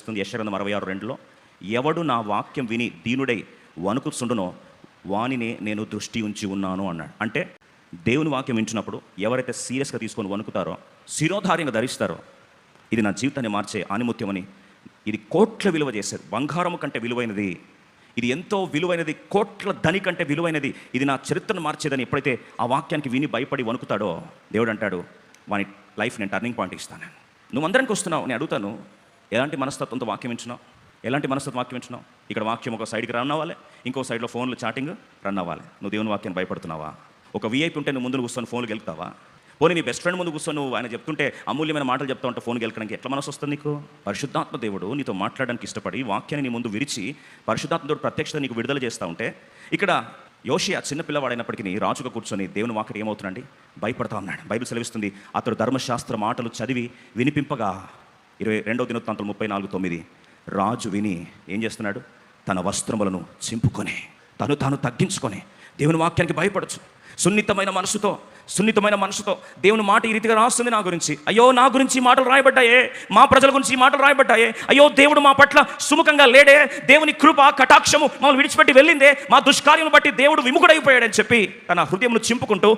సెలవిస్తుంది యెషయా గ్రంథం 66:2లో, ఎవడు నా వాక్యం విని దీనుడై వణుకుచుండునో వానినే నేను దృష్టి ఉంచి ఉన్నాను అన్నాడు. అంటే దేవుని వాక్యం వింటున్నప్పుడు ఎవరైతే సీరియస్గా తీసుకొని వణుకుతారో, శిరోధార్యంగా ధరిస్తారో, ఇది నా జీవితాన్ని మార్చే ఆనిముత్యమని, ఇది కోట్ల విలువ చేసేది, బంగారము కంటే విలువైనది, ఇది ఎంతో విలువైనది, కోట్ల ధని కంటే విలువైనది, ఇది నా చరిత్రను మార్చేదని ఎప్పుడైతే ఆ వాక్యానికి విని భయపడి వణుకుతాడో, దేవుడు అంటాడు వాని లైఫ్ నేను టర్నింగ్ పాయింట్ ఇస్తాను. నువ్వు అందరికి వస్తున్నావు, నేను అడుగుతాను, ఎలాంటి మనస్తత్వంతో వాక్యం వింటున్నావు? ఎలాంటి మనస్తత్వం వాక్యం వింటున్నావు? ఇక్కడ వాక్యం ఒక సైడ్కి రన్ అవ్వాలి, ఇంకో సైడ్లో ఫోన్లో చాటింగ్ రన్ అవ్వాలి. నువ్వు దేవుని వాక్యాన్ని భయపడుతున్నావా? ఒక వీఐపీ ఉంటే నువ్వు ముందు కూర్చొని ఫోన్కి వెళ్తావా? పోనీ నీ బెస్ట్ ఫ్రెండ్ ముందు కూర్చొని నువ్వు ఆయన చెప్తుంటే అమూల్యమైన మాటలు చెప్తా ఉంటే ఫోన్కి వెళ్ళడానికి ఎట్లా మనసు వస్తుంది నీకు? పరిశుద్ధాత్మ దేవుడు నీతో మాట్లాడడానికి ఇష్టపడి వాక్యాన్ని నీ ముందు విరిచి పరిశుద్ధాత్మ దేవుడు ప్రత్యక్షత నీకు విడుదల చేస్తూ ఉంటే, ఇక్కడ యోషియా చిన్న పిల్లవాడైనప్పటికీ రాజుగా కూర్చొని దేవుని వాక్యం ఏమవుతుందండి? భయపడతా ఉన్నాడు. బైబిల్ సెలవిస్తుంది, అతడు ధర్మశాస్త్ర మాటలు చదివి వినిపింపగా 22వ దినవృత్తాంతం 34:9 రాజు విని ఏం చేస్తున్నాడు? తన వస్త్రములను చింపుకొని తాను తగ్గించుకొని దేవుని వాక్యానికి భయపడచ్చు. సున్నితమైన మనసుతో దేవుని మాట ఈ రీతిగా రాస్తుంది నా గురించి. అయ్యో, నా గురించి ఈ మాటలు రాయబడ్డాయే, మా ప్రజల గురించి ఈ మాటలు రాయబడ్డాయే, అయ్యో దేవుడు మా పట్ల సుముఖంగా లేడే, దేవుని కృప కటాక్షము మమ్మల్ని విడిచిపెట్టి వెళ్ళిందే, మా దుష్కార్యమును బట్టి దేవుడు విముఖుడైపోయాడని చెప్పి తన హృదయంలో చింపుకుంటూ